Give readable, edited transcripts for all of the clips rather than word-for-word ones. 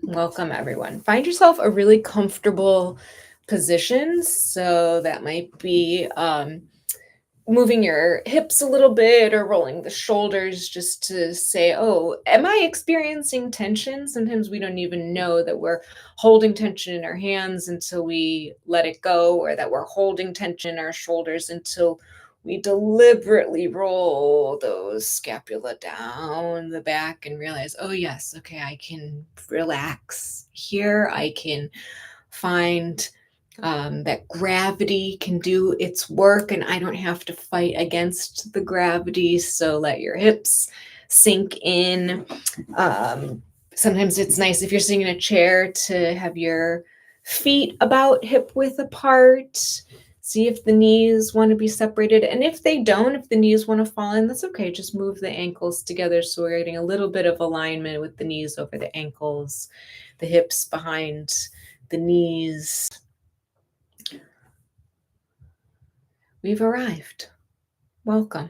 Welcome, everyone. Find yourself a really comfortable position. So that might be moving your hips a little bit or rolling the shoulders just to say, oh, am I experiencing tension? Sometimes we don't even know that we're holding tension in our hands until we let it go, or that we're holding tension in our shoulders until we deliberately roll those scapula down the back and realize, oh, yes, okay, I can relax here. I can find that gravity can do its work and I don't have to fight against the gravity. So let your hips sink in. Sometimes it's nice if you're sitting in a chair to have your feet about hip width apart. See if the knees want to be separated. And if they don't, if the knees want to fall in, that's okay. Just move the ankles together so we're getting a little bit of alignment with the knees over the ankles, the hips behind the knees. We've arrived. Welcome.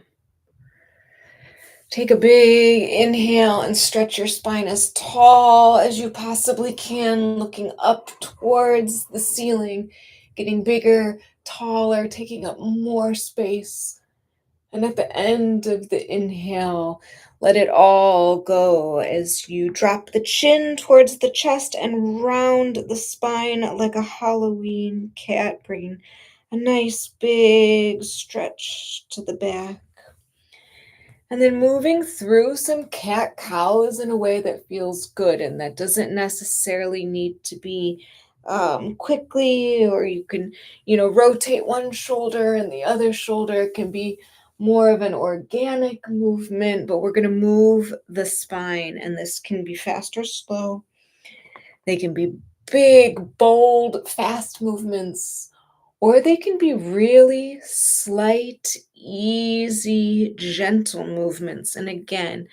Take a big inhale and stretch your spine as tall as you possibly can, looking up towards the ceiling, getting bigger, taller, taking up more space. And at the end of the inhale, let it all go as you drop the chin towards the chest and round the spine like a Halloween cat, bringing a nice big stretch to the back. And then moving through some cat-cows in a way that feels good, and that doesn't necessarily need to be quickly, or you can, rotate one shoulder and the other shoulder. Can be more of an organic movement, but we're going to move the spine, and this can be fast or slow. They can be big, bold, fast movements, or they can be really slight, easy, gentle movements. And again,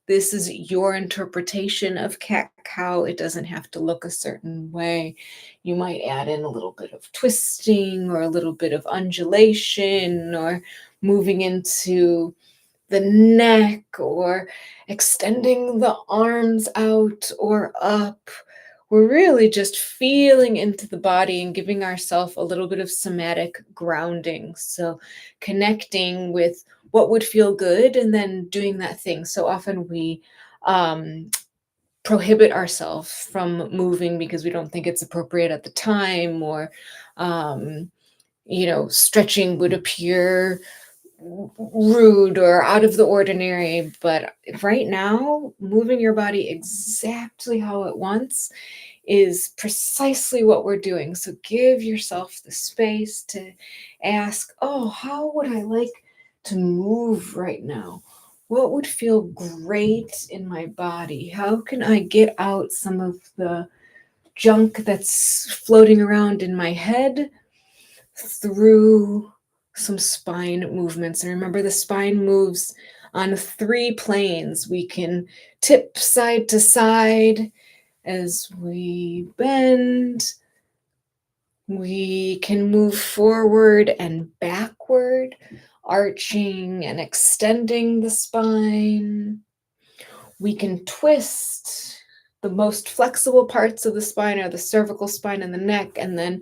this is your interpretation of cat cow. It doesn't have to look a certain way. You might add in a little bit of twisting or a little bit of undulation or moving into the neck or extending the arms out or up. We're really just feeling into the body and giving ourselves a little bit of somatic grounding. So connecting with what would feel good and then doing that thing. So often we prohibit ourselves from moving because we don't think it's appropriate at the time, or stretching would appear rude or out of the ordinary. But right now, moving your body exactly how it wants is precisely what we're doing. So give yourself the space to ask, oh, how would I like to move right now? What would feel great in my body? How can I get out some of the junk that's floating around in my head through some spine movements? And remember, the spine moves on 3 planes. We can tip side to side as we bend. We can move forward and backward, arching and extending the spine. We can twist. The most flexible parts of the spine are the cervical spine and the neck, and then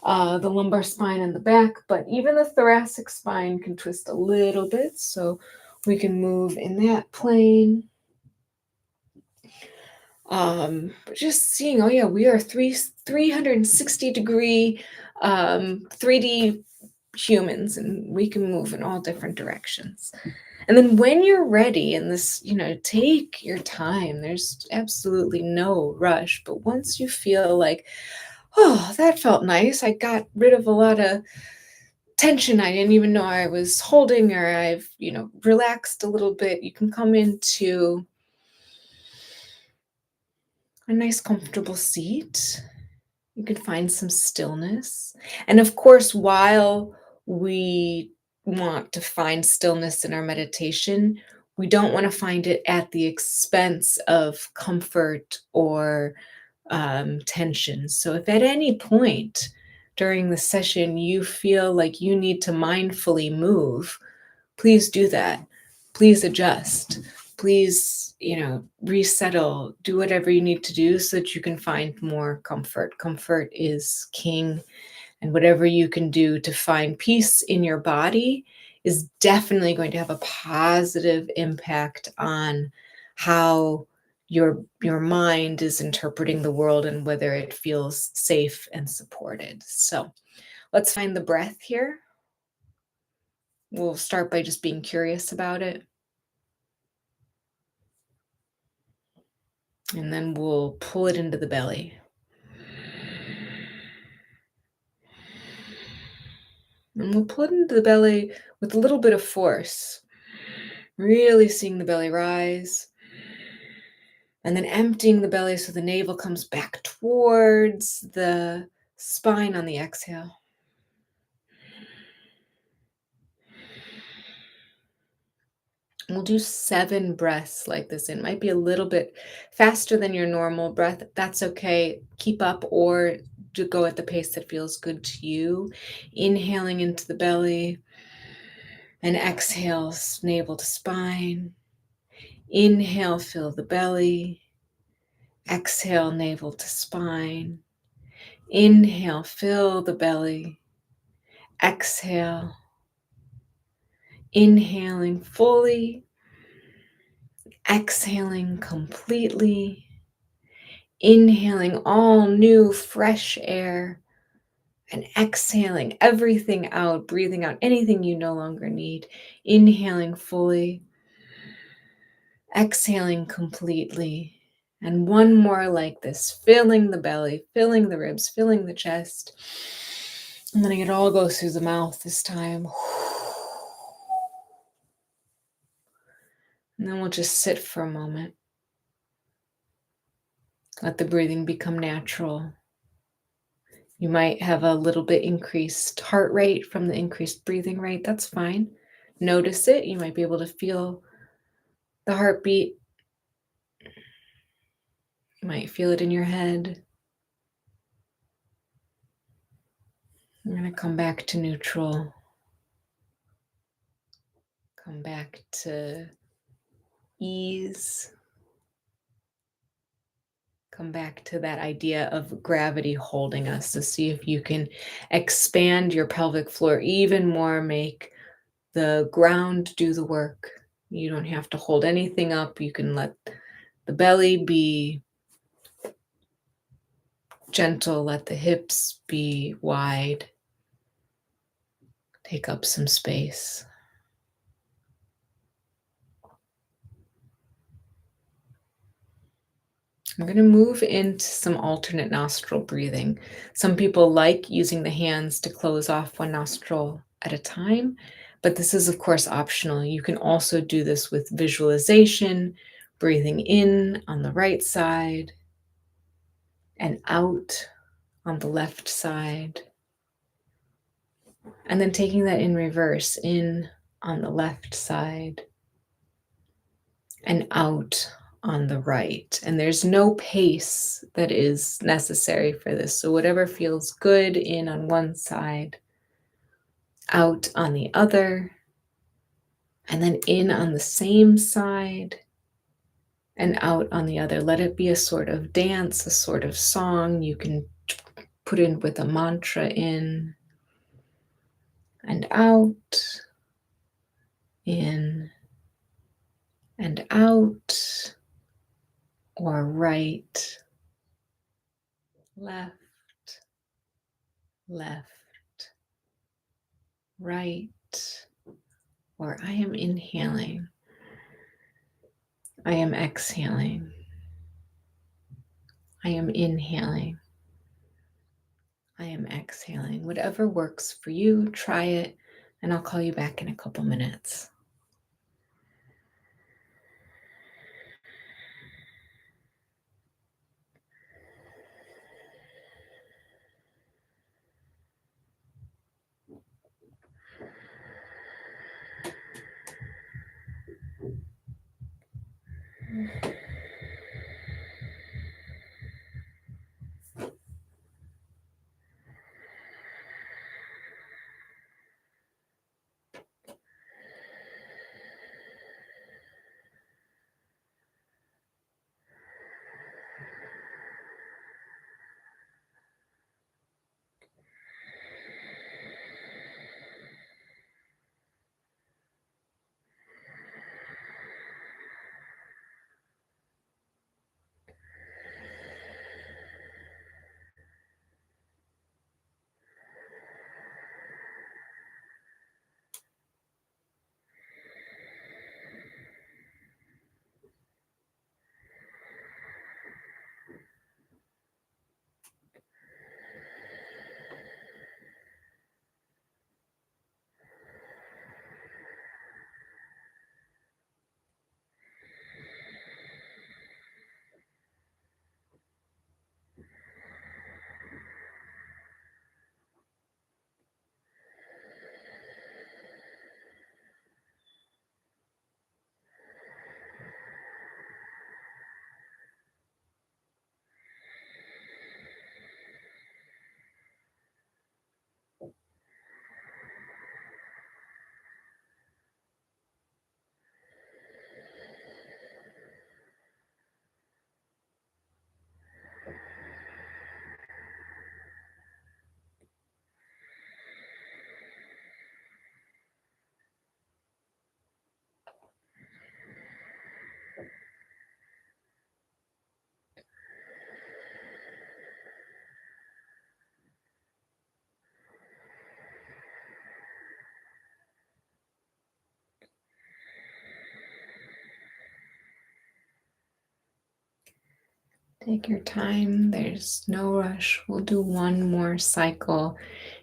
the lumbar spine and the back. But even the thoracic spine can twist a little bit, so we can move in that plane. Just seeing, oh yeah, we are 360-degree 3D humans, and we can move in all different directions. And then when you're ready, and this, take your time. There's absolutely no rush. But once you feel like, oh, that felt nice, I got rid of a lot of tension I didn't even know I was holding, or I've, relaxed a little bit, you can come into a nice comfortable seat. You can find some stillness. And of course, while we want to find stillness in our meditation, we don't want to find it at the expense of comfort or tension. So if at any point during the session you feel like you need to mindfully move, please do that. Please adjust. please, resettle, do whatever you need to do so that you can find more comfort. Comfort is king, and whatever you can do to find peace in your body is definitely going to have a positive impact on how your mind is interpreting the world and whether it feels safe and supported. So, let's find the breath here. We'll start by just being curious about it. And then we'll pull it into the belly. And we'll pull it into the belly with a little bit of force, really seeing the belly rise. And then emptying the belly so the navel comes back towards the spine on the exhale. We'll do 7 breaths like this. It might be a little bit faster than your normal breath. That's okay. Keep up or to go at the pace that feels good to you. Inhaling into the belly and exhale, navel to spine. Inhale, fill the belly. Exhale, navel to spine. Inhale, fill the belly. Exhale, inhaling fully, exhaling completely, inhaling all new fresh air, and exhaling everything out, breathing out anything you no longer need. Inhaling fully, exhaling completely. And one more like this, filling the belly, filling the ribs, filling the chest. And letting it all go through the mouth this time. And then we'll just sit for a moment. Let the breathing become natural. You might have a little bit increased heart rate from the increased breathing rate. That's fine. Notice it. You might be able to feel the heartbeat. You might feel it in your head. We're going to come back to neutral. Come back to ease. Come back to that idea of gravity holding us to see if you can expand your pelvic floor even more, make the ground do the work. You don't have to hold anything up. You can let the belly be gentle, let the hips be wide. Take up some space. I'm going to move into some alternate nostril breathing. Some people like using the hands to close off one nostril at a time, but this is, of course, optional. You can also do this with visualization, breathing in on the right side and out on the left side. And then taking that in reverse, in on the left side and out on the right. And there's no pace that is necessary for this. So whatever feels good in on one side, out on the other, and then in on the same side and out on the other. Let it be a sort of dance, a sort of song. You can put in with a mantra in and out, in and out, or right, left, left, right, or I am inhaling, I am exhaling, I am inhaling, I am exhaling. Whatever works for you, try it, and I'll call you back in a couple minutes. Take your time. There's no rush. We'll do one more cycle,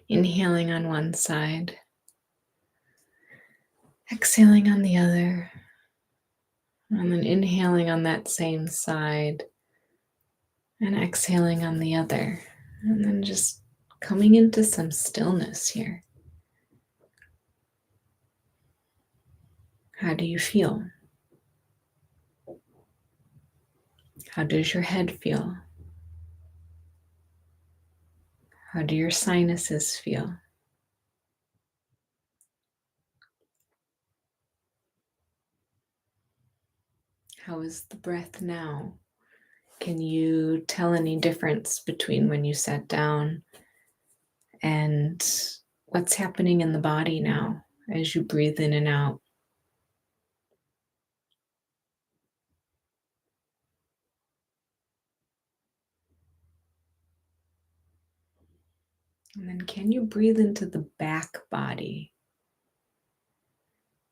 inhaling on one side, exhaling on the other, and then inhaling on that same side and exhaling on the other. And then just coming into some stillness here. How do you feel? How does your head feel? How do your sinuses feel? How is the breath now? Can you tell any difference between when you sat down and what's happening in the body now as you breathe in and out? And then can you breathe into the back body?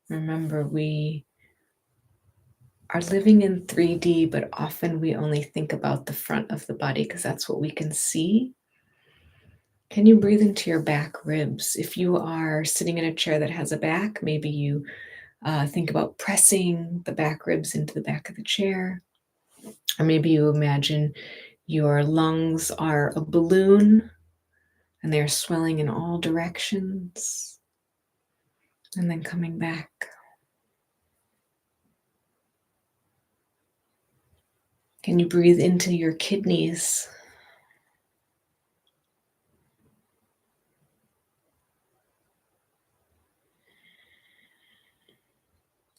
Remember, we are living in 3D, but often we only think about the front of the body because that's what we can see. Can you breathe into your back ribs? If you are sitting in a chair that has a back, maybe you think about pressing the back ribs into the back of the chair. Or maybe you imagine your lungs are a balloon and they're swelling in all directions and then coming back. Can you breathe into your kidneys?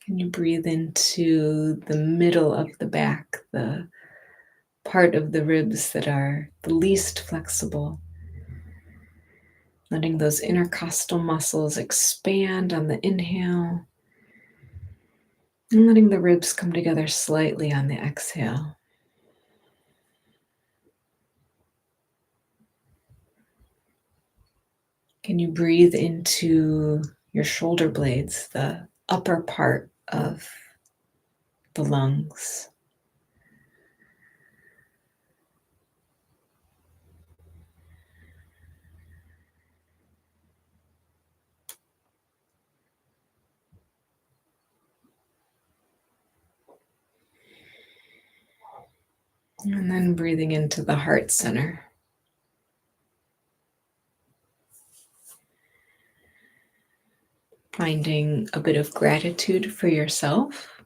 Can you breathe into the middle of the back, the part of the ribs that are the least flexible? Letting those intercostal muscles expand on the inhale and letting the ribs come together slightly on the exhale. Can you breathe into your shoulder blades, the upper part of the lungs? And then breathing into the heart center. Finding a bit of gratitude for yourself,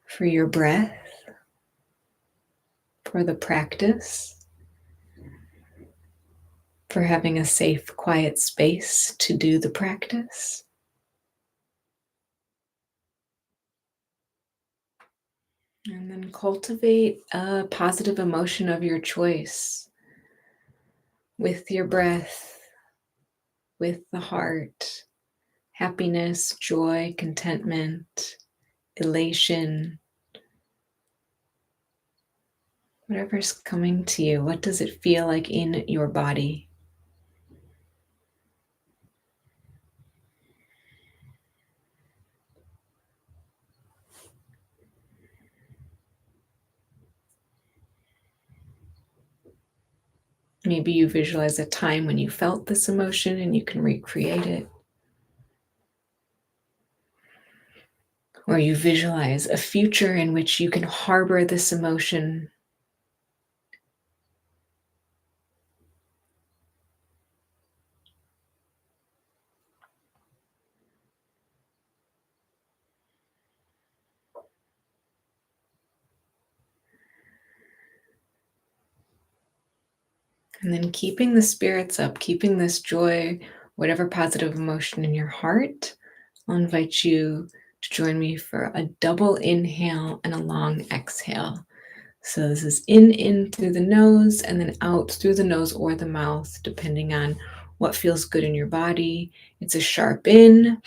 for your breath, for the practice, for having a safe, quiet space to do the practice. And then cultivate a positive emotion of your choice with your breath, with the heart, happiness, joy, contentment, elation, whatever's coming to you. What does it feel like in your body? Maybe you visualize a time when you felt this emotion and you can recreate it. Or you visualize a future in which you can harbor this emotion. And then keeping the spirits up, keeping this joy, whatever positive emotion in your heart, I'll invite you to join me for a double inhale and a long exhale. So this is in through the nose and then out through the nose or the mouth, depending on what feels good in your body. It's a sharp in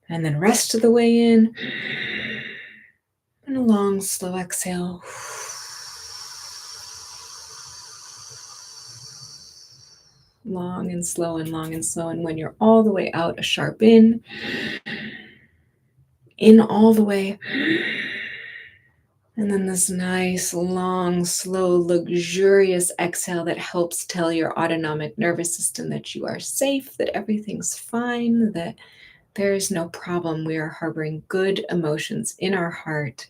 and then rest of the way in and a long, slow exhale. Long and slow and long and slow. And when you're all the way out, a sharp in all the way, And then this nice, long, slow, luxurious exhale that helps tell your autonomic nervous system that you are safe, that everything's fine, that there is no problem. We are harboring good emotions in our heart.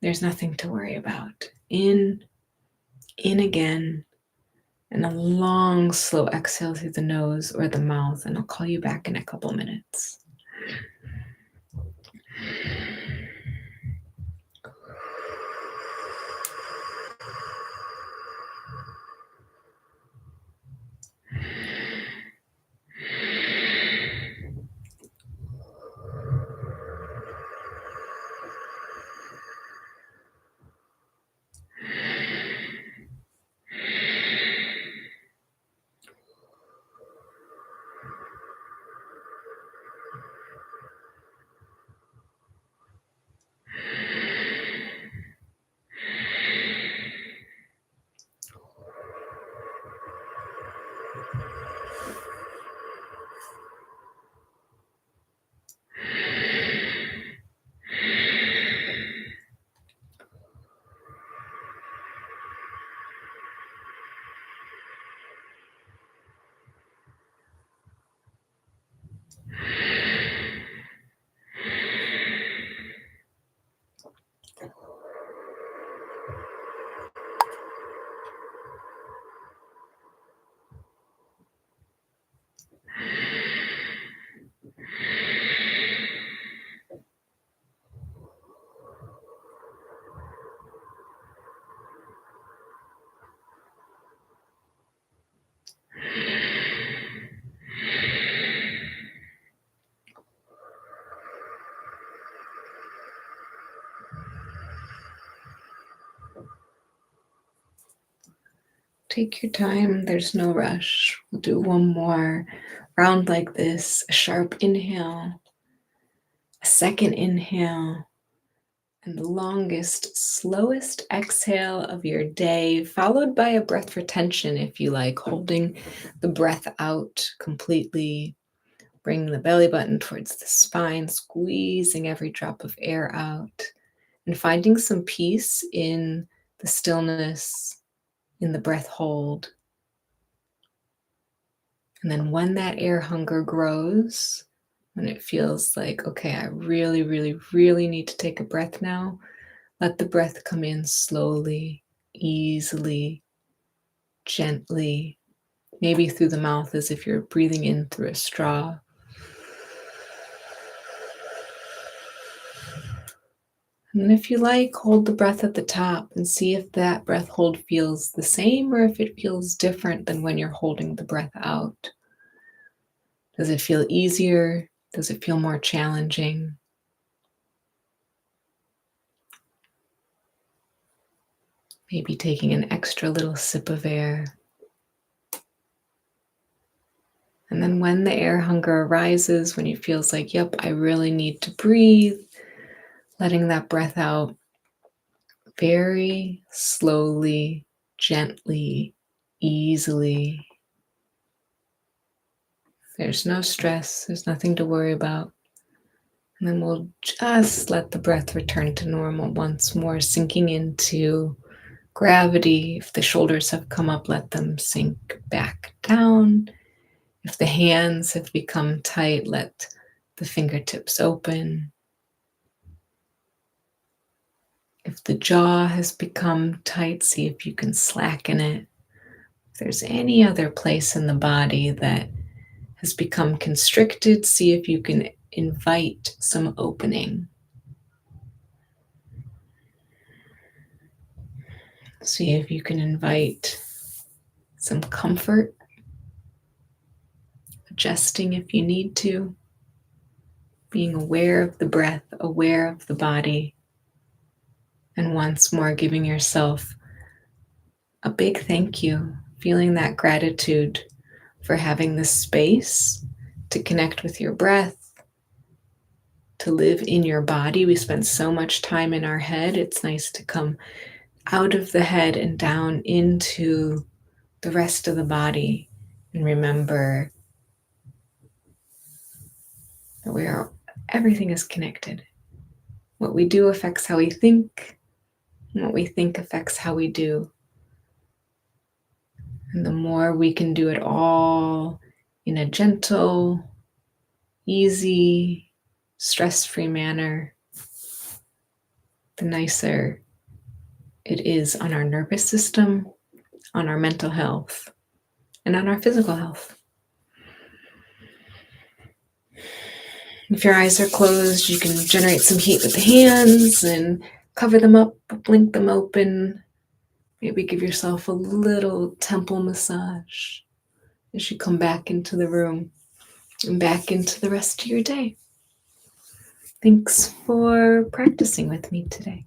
There's nothing to worry about. In again, and a long, slow exhale through the nose or the mouth. And I'll call you back in a couple minutes. Take your time, there's no rush. We'll do one more round like this. A sharp inhale, a second inhale, and the longest, slowest exhale of your day, followed by a breath retention if you like, holding the breath out completely. Bring the belly button towards the spine, squeezing every drop of air out, and finding some peace in the stillness, in the breath hold. And then when that air hunger grows, when it feels like, okay, I really, really, really need to take a breath now, let the breath come in slowly, easily, gently, maybe through the mouth as if you're breathing in through a straw. And then if you like, hold the breath at the top and see if that breath hold feels the same or if it feels different than when you're holding the breath out. Does it feel easier? Does it feel more challenging? Maybe taking an extra little sip of air. And then when the air hunger arises, when it feels like, yep, I really need to breathe, letting that breath out very slowly, gently, easily. There's no stress, there's nothing to worry about. And then we'll just let the breath return to normal once more, sinking into gravity. If the shoulders have come up, let them sink back down. If the hands have become tight, let the fingertips open. If the jaw has become tight, see if you can slacken it. If there's any other place in the body that has become constricted, see if you can invite some opening. See if you can invite some comfort, adjusting if you need to, being aware of the breath, aware of the body, and once more giving yourself a big thank you, feeling that gratitude for having this space to connect with your breath, to live in your body. We spend so much time in our head. It's nice to come out of the head and down into the rest of the body and remember that everything is connected. What we do affects how we think, and what we think affects how we do. And the more we can do it all in a gentle, easy, stress-free manner, the nicer it is on our nervous system, on our mental health, and on our physical health. If your eyes are closed, you can generate some heat with the hands and cover them up, blink them open. Maybe give yourself a little temple massage as you come back into the room and back into the rest of your day. Thanks for practicing with me today.